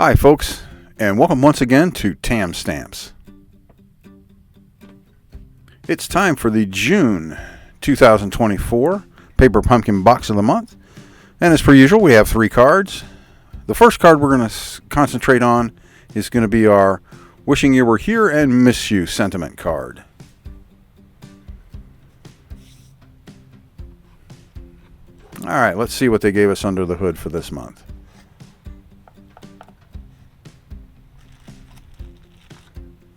Hi folks, and welcome once again to Tam Stamps. It's time for the June 2024 Paper Pumpkin Box of the Month. And as per usual, we have 3 cards. The first card we're going to concentrate on is going to be our Wishing You Were Here and Miss You sentiment card. Alright, let's see what they gave us under the hood for this month.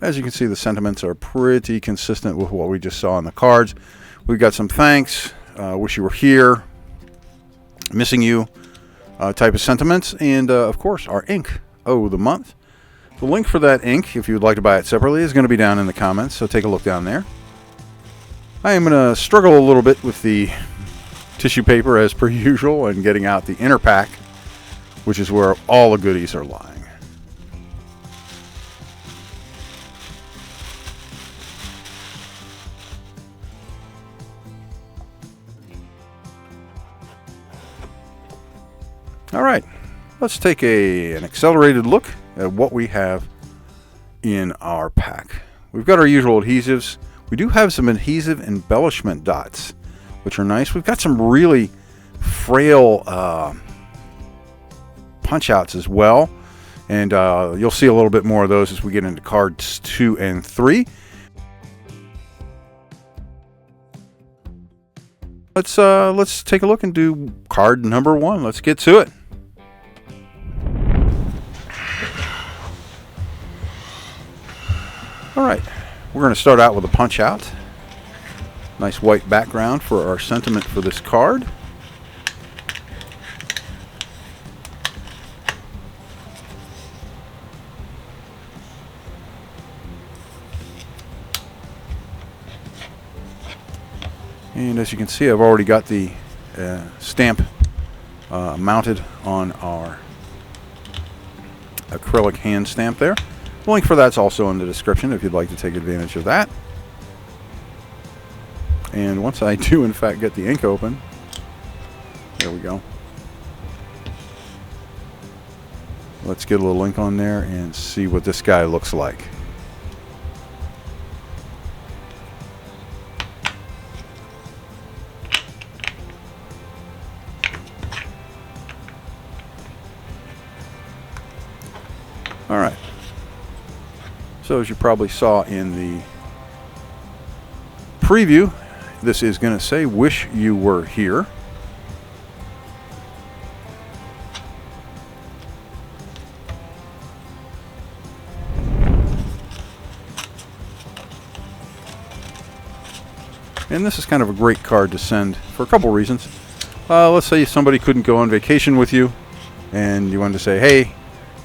As you can see, the sentiments are pretty consistent with what we just saw in the cards. We've got some thanks, wish you were here, missing you type of sentiments, and of course our ink of the month. The link for that ink, if you would like to buy it separately, is going to be down in the comments, so take a look down there. I am going to struggle a little bit with the tissue paper as per usual and getting out the inner pack, which is where all the goodies are lying. All right, let's take an accelerated look at what we have in our pack. We've got our usual adhesives. We do have some adhesive embellishment dots, which are nice. We've got some really frail punch outs as well, and you'll see a little bit more of those as we get into cards 2 and 3. Let's take a look and do card number 1. Let's get to it. Alright, we're going to start out with a punch out. Nice white background for our sentiment for this card. And as you can see, I've already got the stamp mounted on our acrylic hand stamp there. The link for that's also in the description if you'd like to take advantage of that. And once I do in fact get the ink open, there we go. Let's get a little ink on there and see what this guy looks like. All right. So as you probably saw in the preview, this is going to say, wish you were here. And this is kind of a great card to send for a couple reasons. Let's say somebody couldn't go on vacation with you and you wanted to say, hey,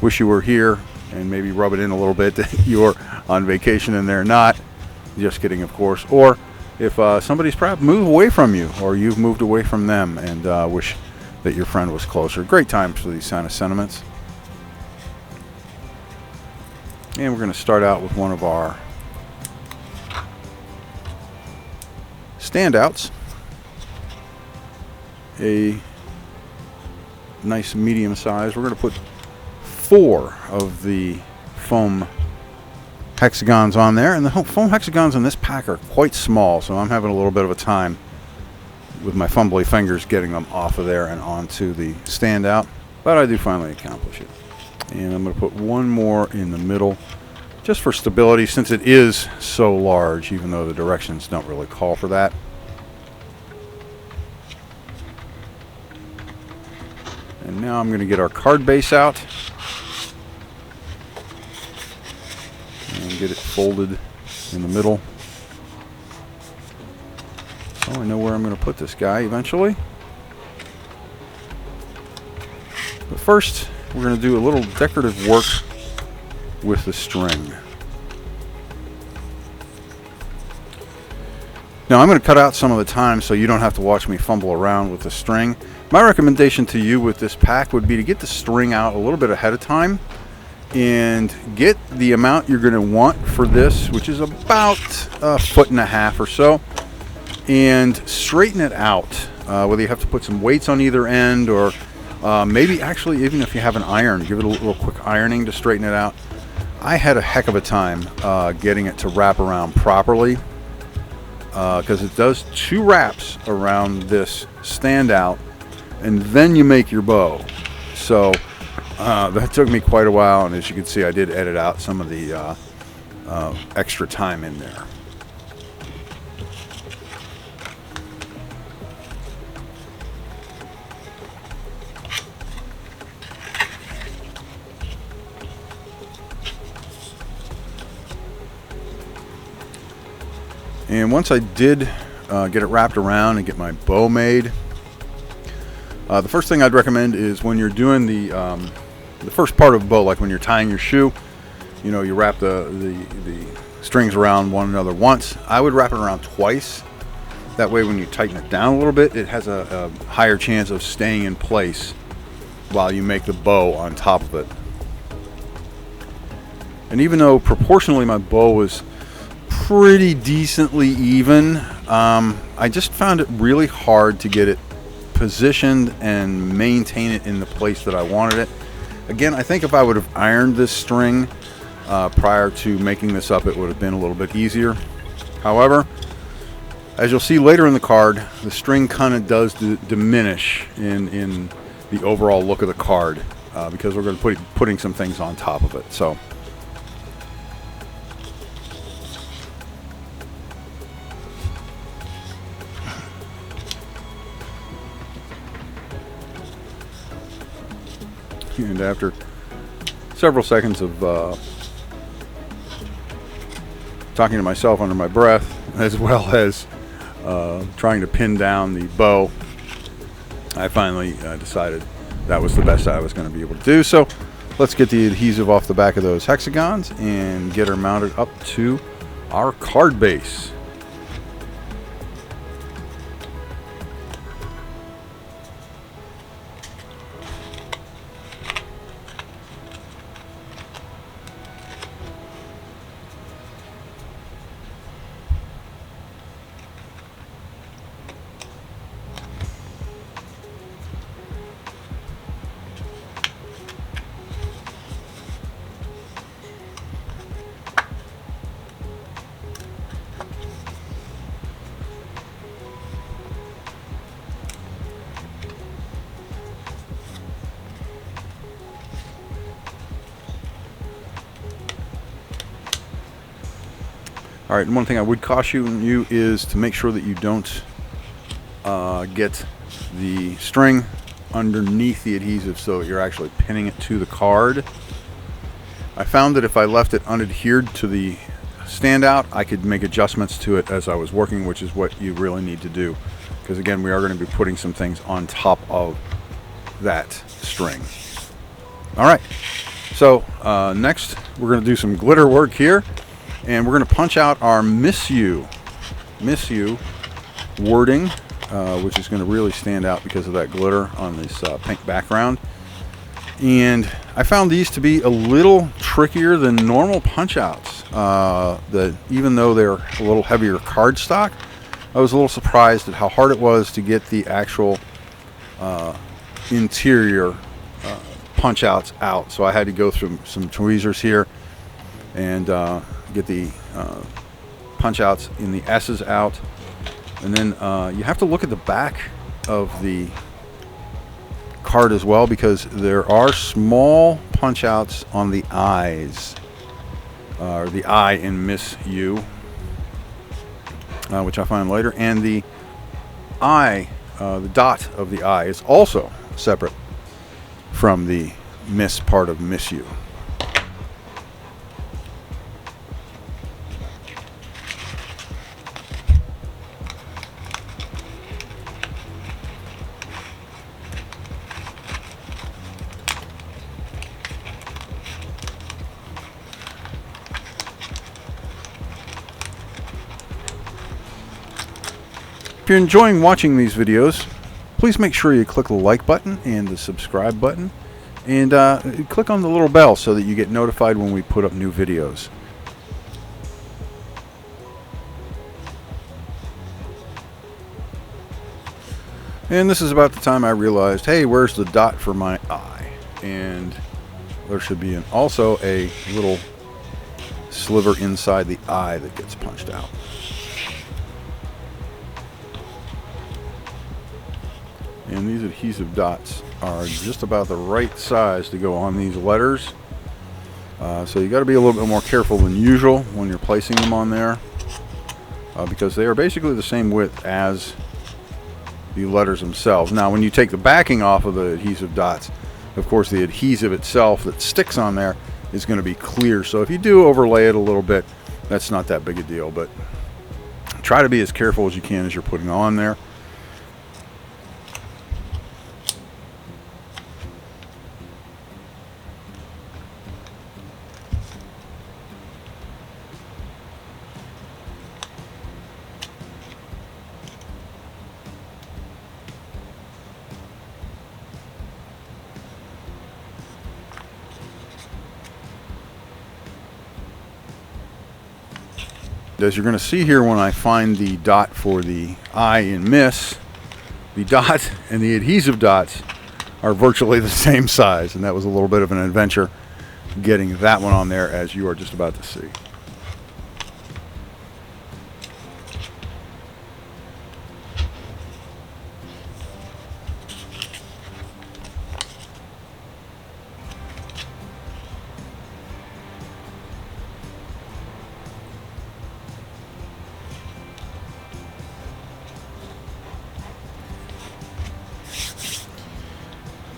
wish you were here, and maybe rub it in a little bit that you're on vacation and they're not. Just kidding, of course. Or if somebody's perhaps moved away from you, or you've moved away from them and wish that your friend was closer. Great times for these kind of sentiments. And we're going to start out with one of our standouts. A nice medium size. We're going to put 4 of the foam hexagons on there, and the foam hexagons in this pack are quite small, so I'm having a little bit of a time with my fumbly fingers getting them off of there and onto the standout, but I do finally accomplish it. And I'm going to put one more in the middle just for stability, since it is so large, even though the directions don't really call for that. And now I'm going to get our card base out and get it folded in the middle. So I know where I'm going to put this guy eventually. But first, we're going to do a little decorative work with the string. Now I'm going to cut out some of the time so you don't have to watch me fumble around with the string. My recommendation to you with this pack would be to get the string out a little bit ahead of time and get the amount you're going to want for this, which is about 1.5 feet or so, and straighten it out. Whether you have to put some weights on either end or Maybe actually, even if you have an iron, give it a little quick ironing to straighten it out. I had a heck of a time getting it to wrap around properly, because it does 2 wraps around this standout, and then you make your bow. So that took me quite a while, and as you can see, I did edit out some of the extra time in there. And once I did get it wrapped around and get my bow made, the first thing I'd recommend is when you're doing the first part of a bow, like when you're tying your shoe, you know, you wrap the strings around one another once. I would wrap it around twice. That way when you tighten it down a little bit, it has a higher chance of staying in place while you make the bow on top of it. And even though proportionally my bow was pretty decently even, I just found it really hard to get it positioned and maintain it in the place that I wanted it. Again, I think if I would have ironed this string prior to making this up, it would have been a little bit easier. However, as you'll see later in the card, the string kind of does diminish in the overall look of the card, because we're going to be putting some things on top of it. So and after several seconds of talking to myself under my breath, as well as trying to pin down the bow, I finally decided that was the best I was going to be able to do. So let's get the adhesive off the back of those hexagons and get her mounted up to our card base. All right, and one thing I would caution you is to make sure that you don't get the string underneath the adhesive so you're actually pinning it to the card. I found that if I left it unadhered to the standout, I could make adjustments to it as I was working, which is what you really need to do, because again, we are going to be putting some things on top of that string. All right, so next we're going to do some glitter work here. And we're going to punch out our Miss You wording, which is going to really stand out because of that glitter on this pink background. And I found these to be a little trickier than normal punch outs. Even though they're a little heavier cardstock, I was a little surprised at how hard it was to get the actual interior punch outs out. So I had to go through some tweezers here and get the punch outs in the S's out, and then you have to look at the back of the card as well, because there are small punch outs on the eyes, or the I in Miss You, which I find later, and the I, the dot of the I, is also separate from the Miss part of Miss You. If you're enjoying watching these videos, please make sure you click the like button and the subscribe button, and click on the little bell so that you get notified when we put up new videos. And this is about the time I realized, hey, where's the dot for my eye? And there should be also a little sliver inside the eye that gets punched out. And these adhesive dots are just about the right size to go on these letters. So you got to be a little bit more careful than usual when you're placing them on there, because they are basically the same width as the letters themselves. Now, when you take the backing off of the adhesive dots, of course, the adhesive itself that sticks on there is going to be clear. So if you do overlay it a little bit, that's not that big a deal. But try to be as careful as you can as you're putting on there. As you're going to see here, when I find the dot for the eye in Miss, the dot and the adhesive dots are virtually the same size, and that was a little bit of an adventure getting that one on there, as you are just about to see.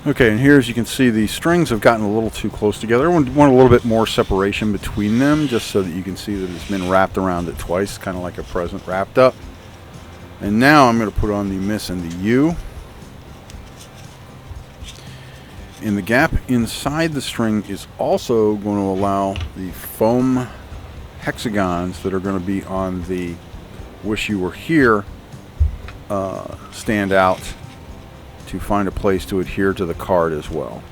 Okay, and here, as you can see, the strings have gotten a little too close together. I want a little bit more separation between them, just so that you can see that it's been wrapped around it twice, kind of like a present wrapped up. And now I'm going to put on the Miss and the U. And the gap inside the string is also going to allow the foam hexagons that are going to be on the Wish You Were Here stand out to find a place to adhere to the card as well.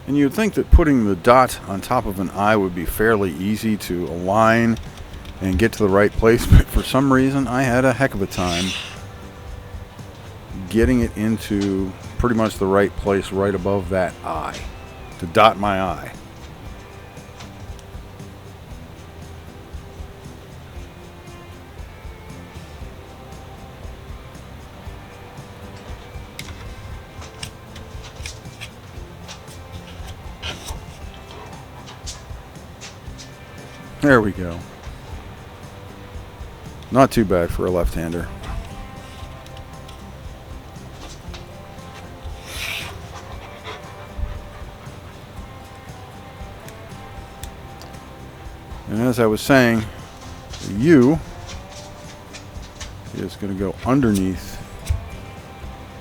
And you'd think that putting the dot on top of an eye would be fairly easy to align and get to the right place, but for some reason I had a heck of a time getting it into pretty much the right place right above that eye, to dot my eye. There we go. Not too bad for a left-hander. And as I was saying, the U is going to go underneath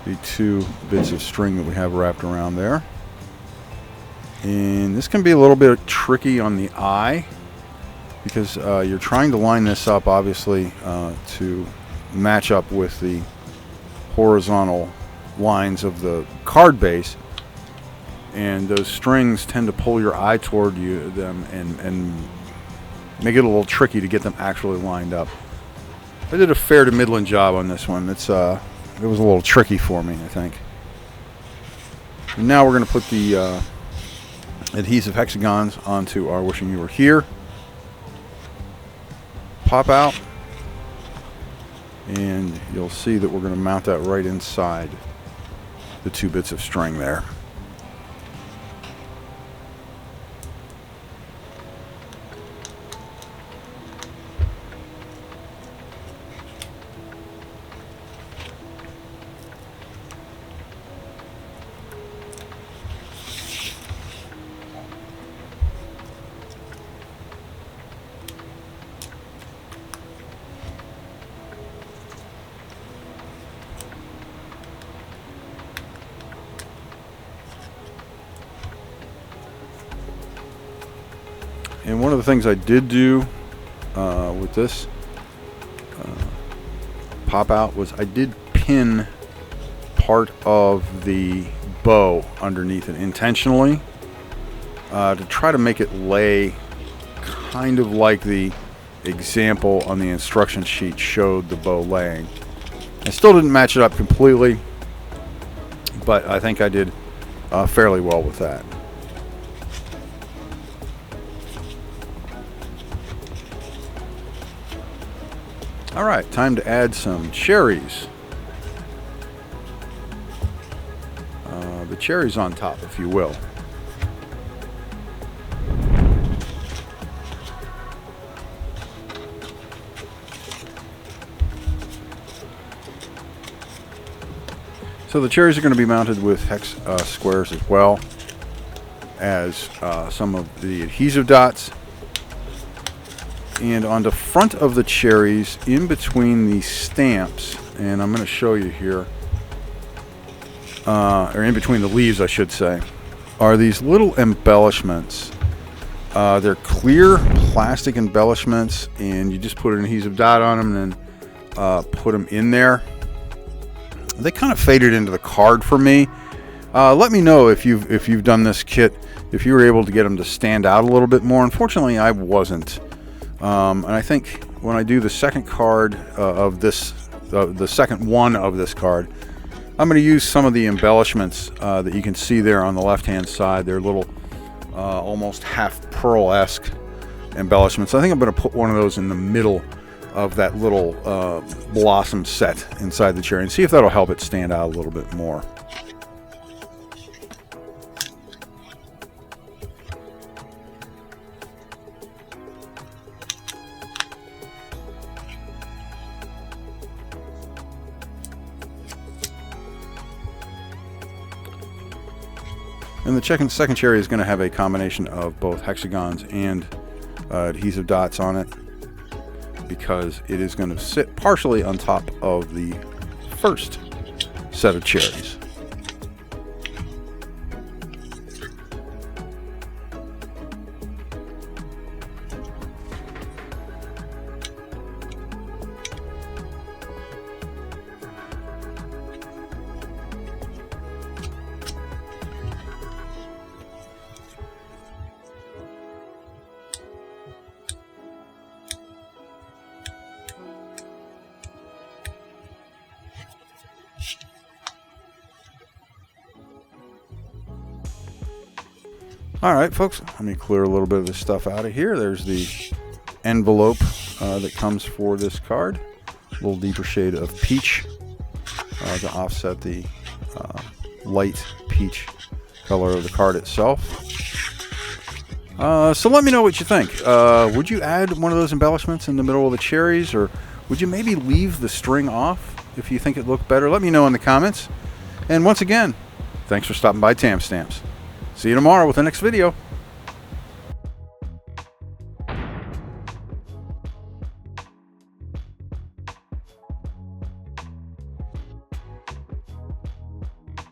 the two bits of string that we have wrapped around there. And this can be a little bit tricky on the eye, because you're trying to line this up, obviously, to match up with the horizontal lines of the card base, and those strings tend to pull your eye toward them and make it a little tricky to get them actually lined up. I did a fair to middling job on this one. It was a little tricky for me, I think. And now we're going to put the adhesive hexagons onto our Wishing You Were Here. Pop out, and you'll see that we're going to mount that right inside the two bits of string there. And one of the things I did do with this pop out was I did pin part of the bow underneath it intentionally to try to make it lay kind of like the example on the instruction sheet showed the bow laying. I still didn't match it up completely, but I think I did fairly well with that. All right, time to add some cherries. The cherries on top, if you will. So the cherries are going to be mounted with hex squares as well as some of the adhesive dots. And on the front of the cherries, in between these stamps, and I'm going to show you here, or in between the leaves, I should say, are these little embellishments. They're clear plastic embellishments, and you just put an adhesive dot on them and then put them in there. They kind of faded into the card for me. Let me know if you've done this kit, if you were able to get them to stand out a little bit more. Unfortunately, I wasn't. And I think when I do the second card of this, the second one of this card, I'm going to use some of the embellishments that you can see there on the left-hand side. They're little, almost half pearl-esque embellishments. I think I'm going to put one of those in the middle of that little blossom set inside the cherry and see if that'll help it stand out a little bit more. And the second cherry is going to have a combination of both hexagons and adhesive dots on it, because it is going to sit partially on top of the first set of cherries. All right, folks, let me clear a little bit of this stuff out of here. There's the envelope that comes for this card. A little deeper shade of peach to offset the light peach color of the card itself. So let me know what you think. Would you add one of those embellishments in the middle of the cherries, or would you maybe leave the string off if you think it looked better? Let me know in the comments. And once again, thanks for stopping by Tam Stamps. See you tomorrow with the next video.